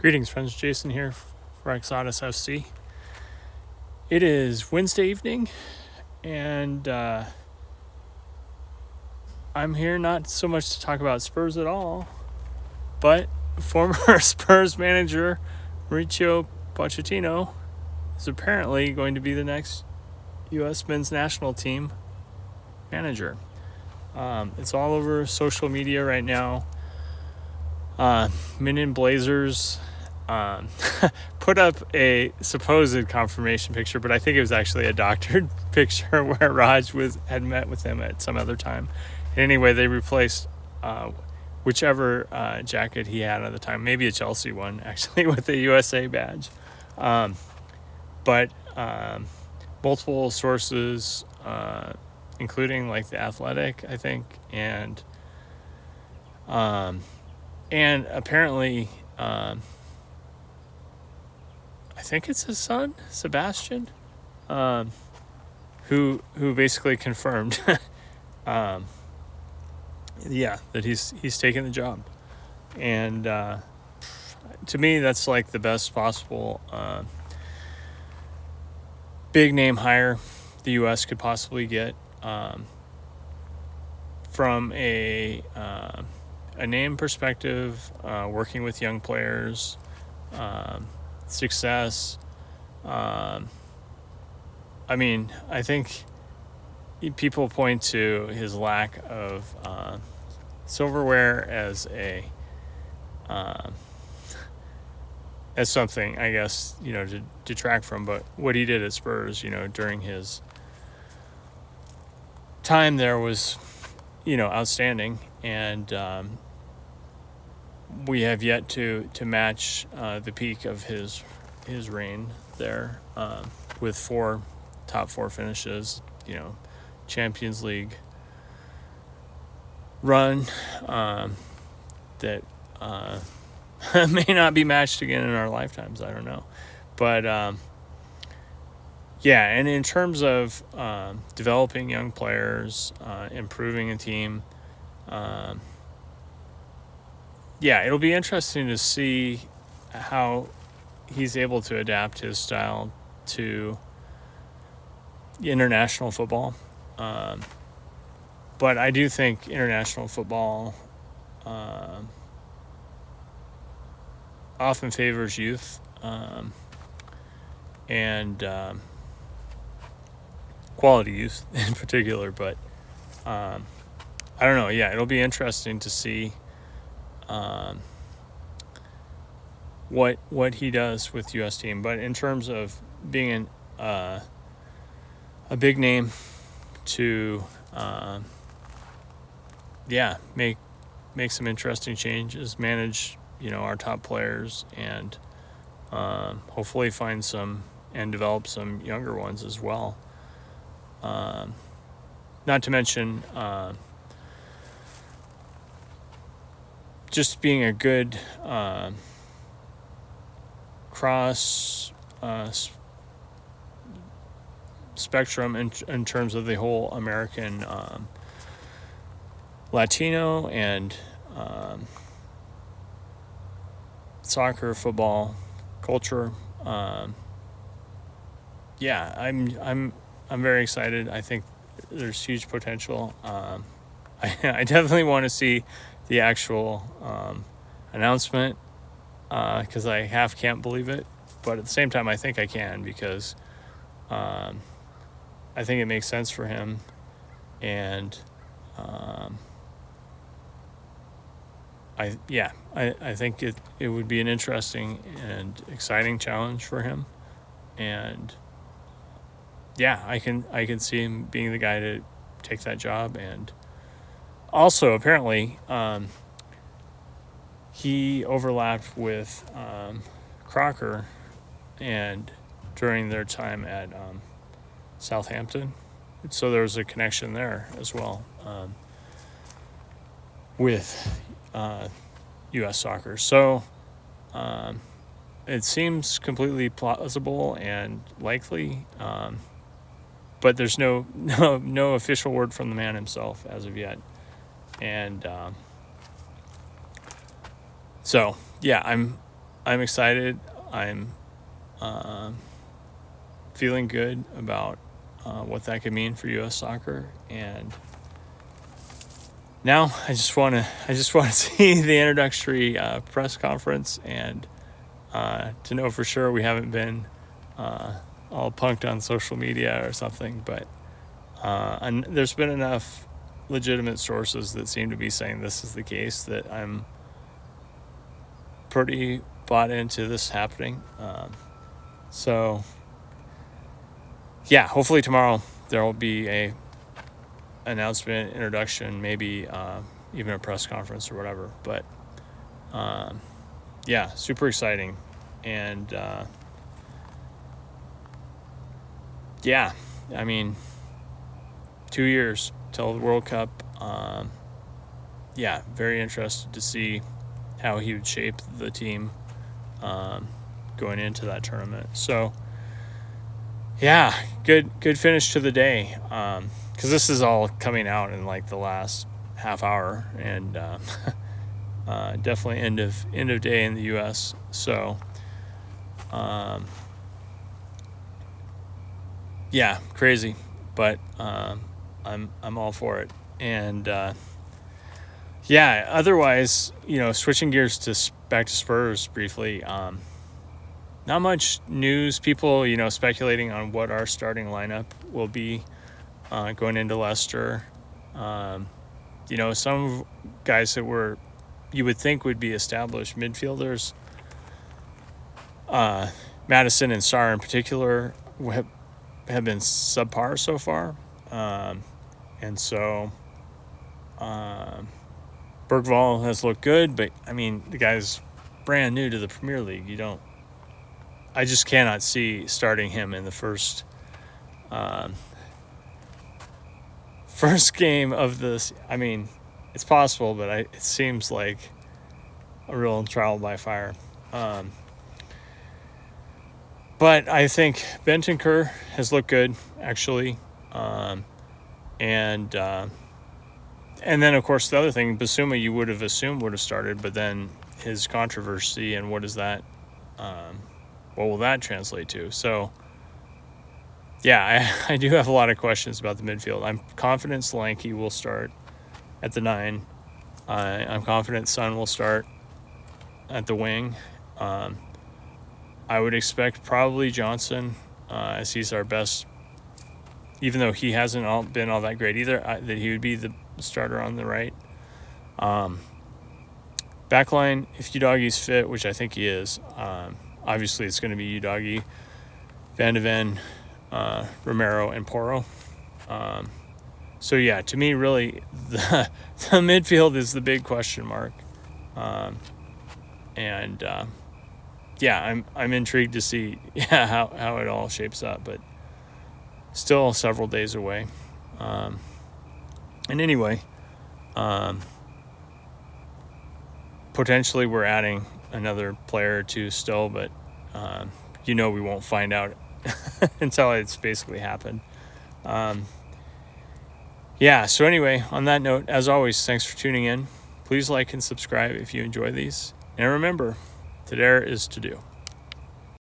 Greetings, friends. Jason here for AxodysFC. It is Wednesday evening, and I'm here not so much to talk about Spurs at all, but former Spurs manager Mauricio Pochettino is apparently going to be the next U.S. men's national team manager. It's all over social media right now. Men in Blazers put up a supposed confirmation picture, but I think it was actually a doctored picture where Raj had met with him at some other time. And anyway, they replaced whichever jacket he had at the time, maybe a Chelsea one, actually, with a USA badge. But multiple sources, including like The Athletic, I think, and apparently, I think it's his son, Sebastian, who basically confirmed, that he's taken the job, and to me, that's like the best possible big name hire the U.S. could possibly get, from a name perspective, working with young players, success. I think people point to his lack of silverware as something, I guess, to detract from, but what he did at Spurs, during his time there was, outstanding, and we have yet to match the peak of his reign there, with top four finishes, Champions League run that may not be matched again in our lifetimes. I don't know, but and in terms of developing young players, improving a team, it'll be interesting to see how he's able to adapt his style to international football. But I do think international football often favors youth, and quality youth in particular. But I don't know. Yeah, it'll be interesting to see what he does with the U.S. team. But in terms of being a big name to make some interesting changes, manage our top players, and hopefully find some and develop some younger ones as well. Not to mention just being a good cross spectrum in terms of the whole American Latino and soccer, football culture. I'm very excited. I think there's huge potential. I definitely want to see the actual announcement, because I half can't believe it, but at the same time I think I can, because I think it makes sense for him, and I think it would be an interesting and exciting challenge for him, and I can see him being the guy to take that job. And also, apparently, he overlapped with Crocker, and during their time at Southampton, so there's a connection there as well, with U.S. soccer. So it seems completely plausible and likely, but there's no official word from the man himself as of yet. And so, yeah, I'm excited. I'm feeling good about what that could mean for U.S. soccer, and now I just want to see the introductory press conference and to know for sure we haven't been all punked on social media or something. But and there's been enough legitimate sources that seem to be saying this is the case that I'm pretty bought into this happening. So yeah, hopefully tomorrow there will be a announcement, introduction, maybe even a press conference or whatever. But yeah, super exciting. And yeah, I mean, 2 years till the World Cup. Yeah, very interested to see how he would shape the team going into that tournament. So yeah, good finish to the day. Because this is all coming out in like the last half hour, and definitely end of day in the U.S. So yeah, crazy, but I'm all for it. And yeah, otherwise, switching gears back to Spurs briefly. Not much news. People, speculating on what our starting lineup will be going into Leicester. Some guys that you would think would be established midfielders, Madison and Sarr in particular, have been subpar so far. And so Bergvall has looked good, but I mean, the guy's brand new to the Premier League. I just cannot see starting him in the first game of this. I mean, it's possible, but it seems like a real trial by fire. But I think Bentancur has looked good, actually. And then, of course, the other thing, Bissouma you would have assumed would have started, but then his controversy and what is that? What will that translate to? So, yeah, I do have a lot of questions about the midfield. I'm confident Solanke will start at the 9. I'm confident Son will start at the wing. I would expect probably Johnson, as he's our best, even though he hasn't been all that great either, that he would be the starter on the right. Backline, if Udogie's fit, which I think he is, obviously it's going to be Udogie, Van de Ven, Romero, and Porro. So yeah, to me, really, the midfield is the big question mark. And yeah, I'm intrigued to see how it all shapes up, but still several days away. And anyway, potentially we're adding another player or two still, but we won't find out until it's basically happened. Yeah, so anyway, on that note, as always, thanks for tuning in. Please like and subscribe if you enjoy these. And remember, to dare is to do.